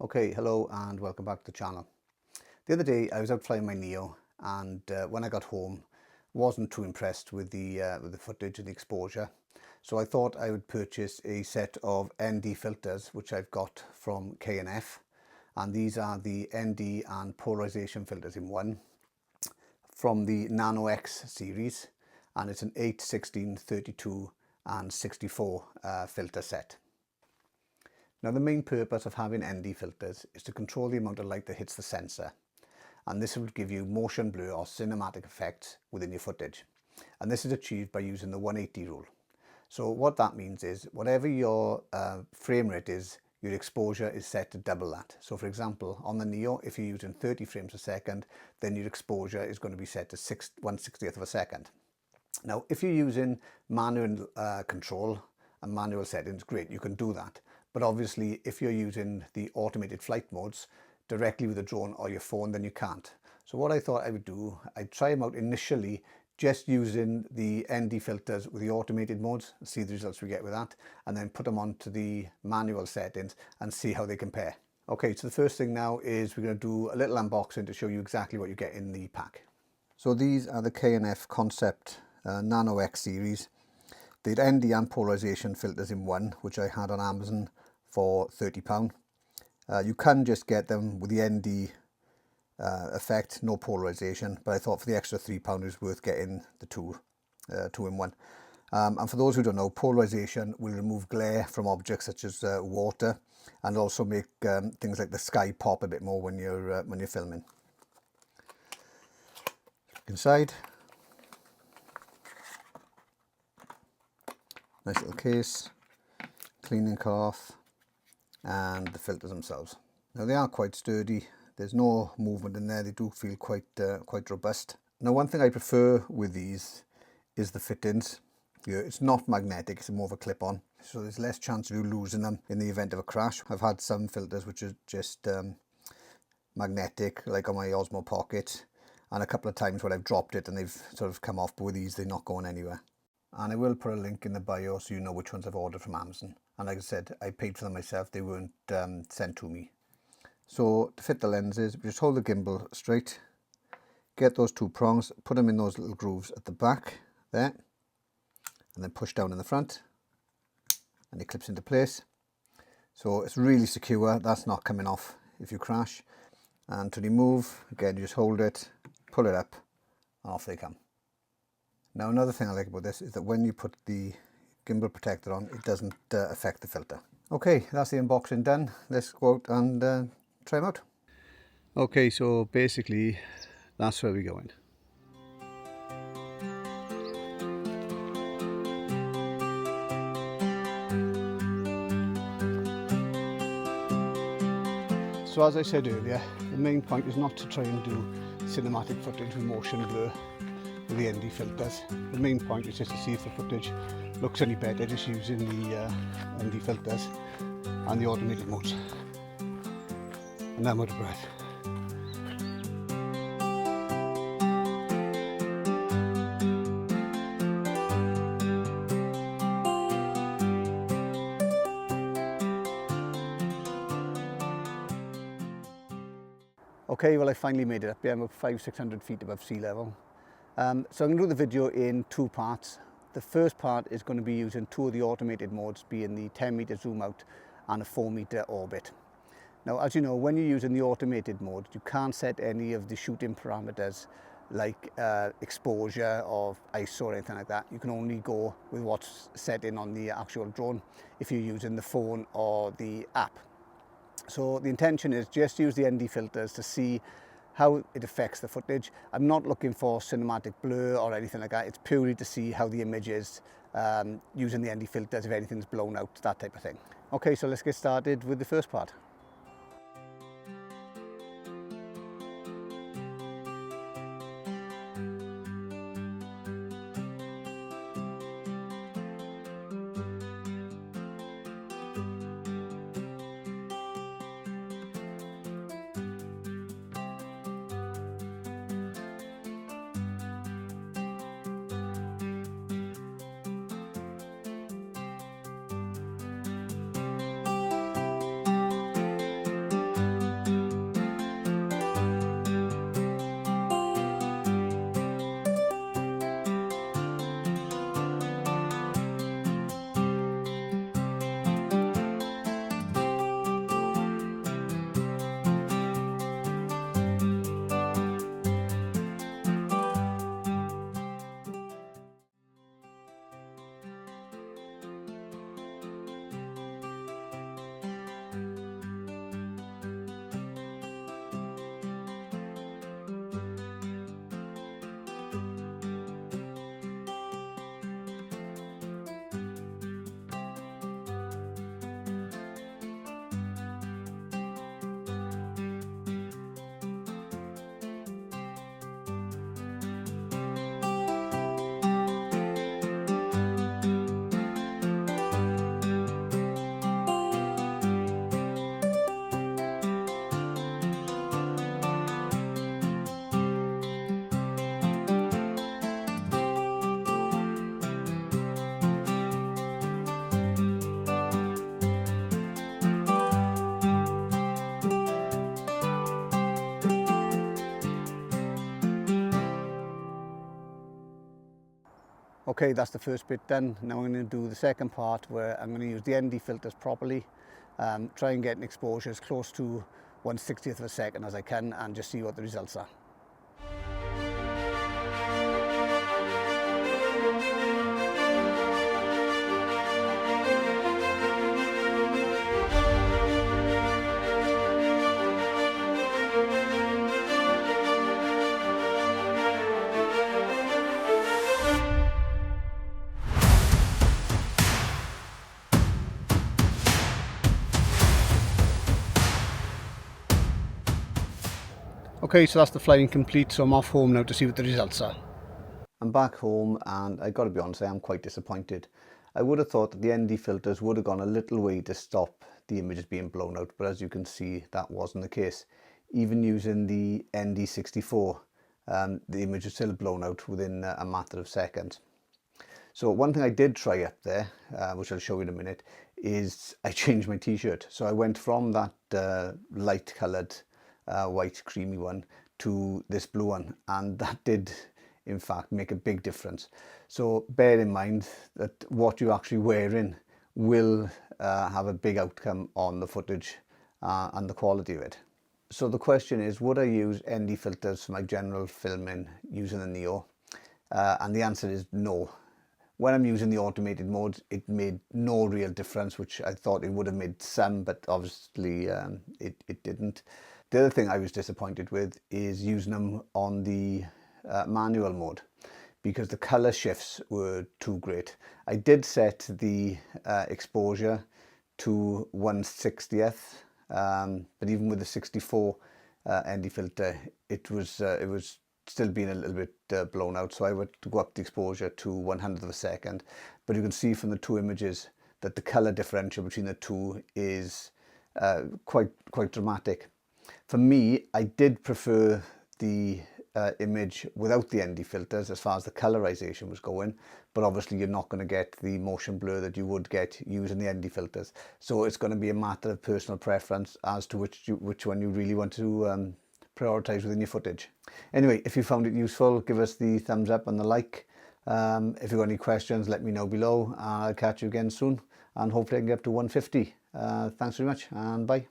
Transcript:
Okay, hello and welcome back to the channel. The other day I was out flying my Neo and when I got home wasn't too impressed with the footage and the exposure. So I thought I would purchase a set of ND filters which I've got from K&F, and these are the ND and polarization filters in one from the Nano X series, and it's an 8, 16, 32 and 64 filter set. Now the main purpose of having ND filters is to control the amount of light that hits the sensor, and this will give you motion blur or cinematic effects within your footage, and this is achieved by using the 180 rule. So what that means is whatever your frame rate is, your exposure is set to double that. So for example, on the Neo, if you're using 30 frames a second, then your exposure is going to be set to 1/60th of a second. Now if you're using manual control and manual settings, great, you can do that. But obviously if you're using the automated flight modes directly with the drone or your phone, then you can't. So what I thought I would do, I'd try them out initially just using the ND filters with the automated modes, see the results we get with that, and then put them onto the manual settings and see how they compare. Okay, so the first thing now is we're going to do a little unboxing to show you exactly what you get in the pack. So these are the K&F Concept Nano X series. They're ND and polarization filters in one, which I had on Amazon for £30. You can just get them with the ND effect, no polarization, but I thought for the extra £3 it was worth getting the two in one. And for those who don't know, polarization will remove glare from objects such as water, and also make things like the sky pop a bit more when you're filming. Look inside. Nice little case, cleaning cloth, and the filters themselves. Now they are quite sturdy. There's no movement in there. They do feel quite robust. Now one thing I prefer with these is the fittings. It's not magnetic, it's more of a clip-on, so there's less chance of you losing them in the event of a crash. I've had some filters which are just magnetic, like on my Osmo Pocket, and a couple of times when I've dropped it and they've sort of come off, but with these they're not going anywhere. And I will put a link in the bio so you know which ones I've ordered from Amazon. And like I said, I paid for them myself, they weren't sent to me. So to fit the lenses, just hold the gimbal straight, get those two prongs, put them in those little grooves at the back there, and then push down in the front, and it clips into place. So it's really secure, that's not coming off if you crash. And to remove, again, you just hold it, pull it up, and off they come. Now another thing I like about this is that when you put the gimbal protector on, it doesn't affect the filter. Okay, that's the unboxing done. Let's go out and try them out. Okay, so basically that's where we're going. So as I said earlier, the main point is not to try and do cinematic footage with motion blur with the ND filters. The main point is just to see if the footage looks any better just using the ND filters and the automated modes. And I'm out of breath. Okay, well I finally made it up here. I'm about 500-600 feet above sea level. So I'm going to do the video in two parts. The first part is going to be using two of the automated modes, being the 10-meter zoom out and a 4-meter orbit. Now, as you know, when you're using the automated mode, you can't set any of the shooting parameters like exposure or ISO or anything like that. You can only go with what's set in on the actual drone if you're using the phone or the app. So the intention is just use the ND filters to see how it affects the footage. I'm not looking for cinematic blur or anything like that. It's purely to see how the image is using the ND filters, if anything's blown out, that type of thing. Okay, so let's get started with the first part. Okay, that's the first bit done. Now I'm going to do the second part where I'm going to use the ND filters properly, try and get an exposure as close to 1/60th of a second as I can, and just see what the results are. Okay, so that's the flying complete, so I'm off home now to see what the results are. I'm back home and I got to be honest, I am quite disappointed. I would have thought that the ND filters would have gone a little way to stop the images being blown out, but as you can see, that wasn't the case. Even using the ND64, the image is still blown out within a matter of seconds. So one thing I did try up there, which I'll show you in a minute, is I changed my t-shirt. So I went from that light coloured white creamy one to this blue one, and that did in fact make a big difference. So bear in mind that what you're actually wearing will have a big outcome on the footage and the quality of it. So the question is, would I use ND filters for my general filming using the Neo? And the answer is no. When I'm using the automated mode, it made no real difference, which I thought it would have made some, but obviously it didn't. The other thing I was disappointed with is using them on the manual mode, because the color shifts were too great. I did set the exposure to 1/60th, but even with the 64 ND filter, it was still being a little bit blown out. So I would go up the exposure to 1/100th of a second. But you can see from the two images that the color differential between the two is quite dramatic. For me, I did prefer the image without the ND filters as far as the colorization was going, but obviously you're not going to get the motion blur that you would get using the ND filters. So it's going to be a matter of personal preference as to which one you really want to prioritize within your footage. Anyway, if you found it useful, give us the thumbs up and the like. If you've got any questions, let me know below. I'll catch you again soon, and hopefully I can get up to 150. Thanks very much, and bye.